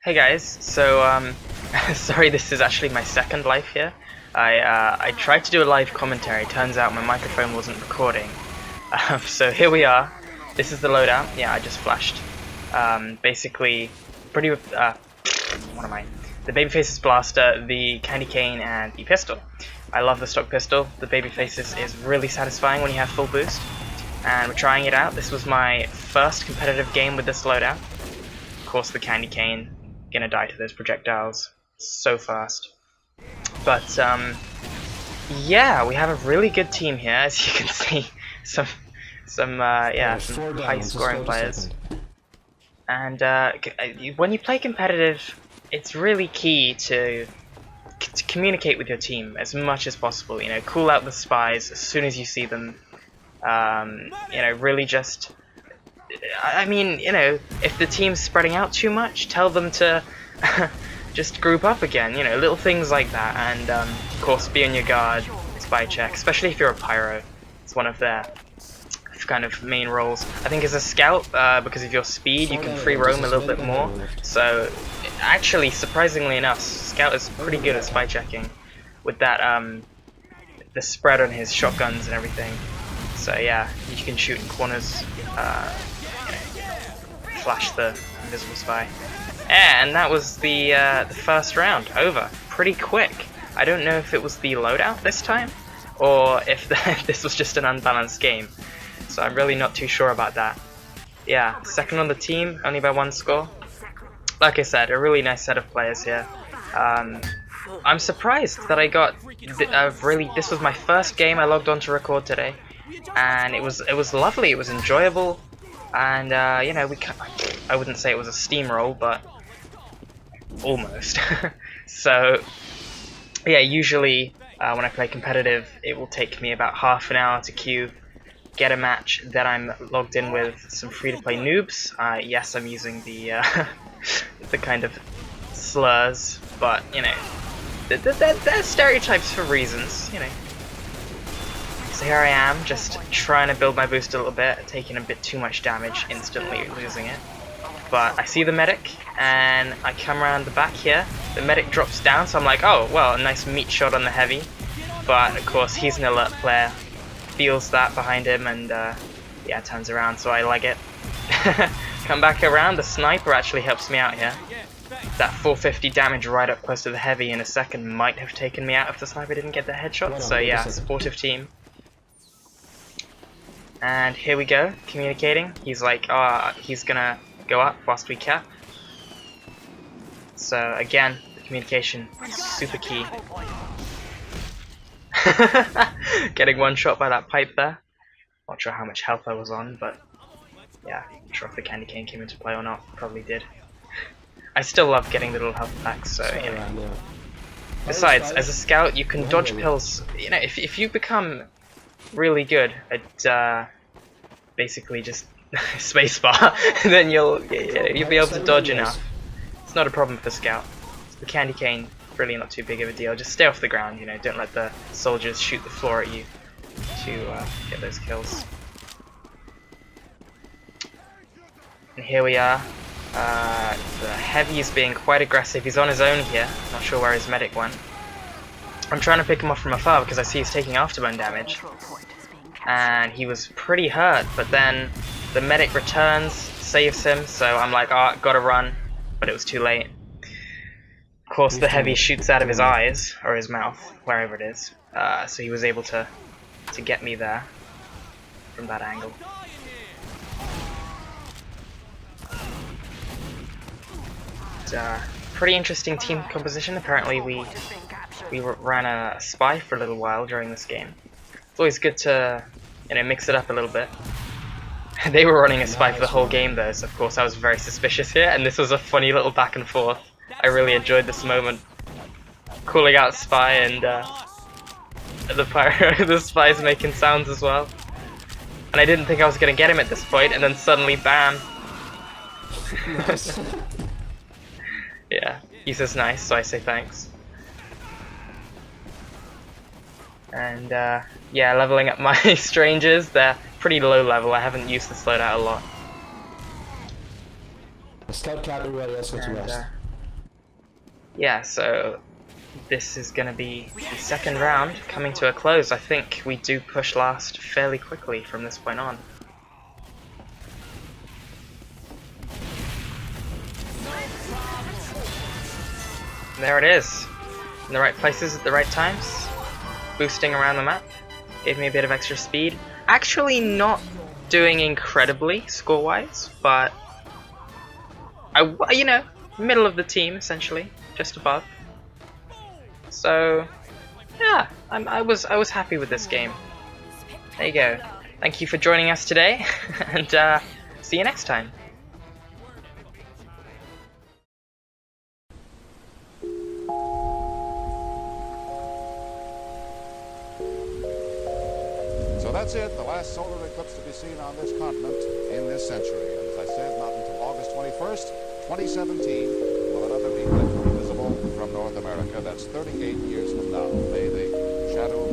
Hey guys, so sorry, this is actually my second live here. I tried to do a live commentary. Turns out my microphone wasn't recording. So here we are. This is the loadout. Yeah, I just flashed. Basically, pretty. What am I? The Babyface's blaster, the candy cane, and the pistol. I love the stock pistol. The Babyface's is really satisfying when you have full boost. And we're trying it out. This was my first competitive game with this loadout. Of course, the candy cane. Gonna die to those projectiles so fast. But yeah, we have a really good team here, as you can see. Some high scoring players. And when you play competitive, it's really key to communicate with your team as much as possible. You know, call out the spies as soon as you see them. You know, really just. I mean, you know, if the team's spreading out too much, tell them to just group up again, you know, little things like that. And, of course, be on your guard, spy check, especially if you're a pyro. It's one of their kind of main roles. I think as a scout, because of your speed, you can free roam a little bit more. So, actually, surprisingly enough, scout is pretty good at spy checking with that, the spread on his shotguns and everything. So, yeah, you can shoot in corners. Flash the invisible spy, and that was the first round over. Pretty quick. I don't know if it was the loadout this time, or if this was just an unbalanced game. So I'm really not too sure about that. Yeah, second on the team, only by one score. Like I said, a really nice set of players here. I'm surprised that I got This was my first game I logged on to record today, and it was lovely. It was enjoyable. And, you know, I wouldn't say it was a steamroll, but almost. So, yeah, usually when I play competitive, it will take me about half an hour to queue, get a match that I'm logged in with some free-to-play noobs. Yes, I'm using the, the kind of slurs, but, you know, they're stereotypes for reasons, you know. So here I am, just trying to build my boost a little bit, taking a bit too much damage, instantly losing it. But I see the medic, and I come around the back here. The medic drops down, so I'm like, oh, well, a nice meat shot on the heavy. But, of course, he's an alert player, feels that behind him, and, yeah, turns around, so I leg it. Come back around, the sniper actually helps me out here. That 450 damage right up close to the heavy in a second might have taken me out if the sniper didn't get the headshot. So, yeah, supportive team. And here we go, communicating. He's like, he's gonna go up whilst we cap. So again, the communication is super key. Getting one shot by that pipe there. Not sure how much health I was on, but yeah, not sure if the candy cane came into play or not. Probably did. I still love getting the little health packs, so you know. Besides, as a scout, you can dodge pills. You know, if you become really good at basically just spacebar, then you'll be able to dodge enough. It's not a problem for scout. The candy cane, really not too big of a deal. Just stay off the ground, you know. Don't let the soldiers shoot the floor at you to get those kills. And here we are. The heavy is being quite aggressive. He's on his own here. Not sure where his medic went. I'm trying to pick him off from afar because I see he's taking afterburn damage. And he was pretty hurt, but then the medic returns, saves him, so I'm like, oh, gotta run, but it was too late. Of course, the heavy shoots out of his eyes, or his mouth, wherever it is, so he was able to get me there from that angle. Pretty interesting team composition. Apparently we ran a spy for a little while during this game. It's always good to, you know, mix it up a little bit. They were running a spy for the whole game though, so of course I was very suspicious here, and this was a funny little back and forth. I really enjoyed this moment. Calling out spy, and the spy's making sounds as well. And I didn't think I was going to get him at this point, and then suddenly, bam! Yeah, he says nice, so I say thanks. And yeah, leveling up my strangers. They're pretty low level. I haven't used this loadout a lot. Scout cap, everybody else go to rest. yeah, so this is going to be the second round coming to a close. I think we do push last fairly quickly from this point on. There it is. In the right places at the right times. Boosting around the map. Gave me a bit of extra speed. Actually not doing incredibly score-wise, but you know, middle of the team essentially, just above. So yeah, I was happy with this game. There you go. Thank you for joining us today, and see you next time. So that's it, the last solar eclipse to be seen on this continent in this century. And as I said, not until August 21st, 2017, will another eclipse be visible from North America. That's 38 years from now. May the shadow of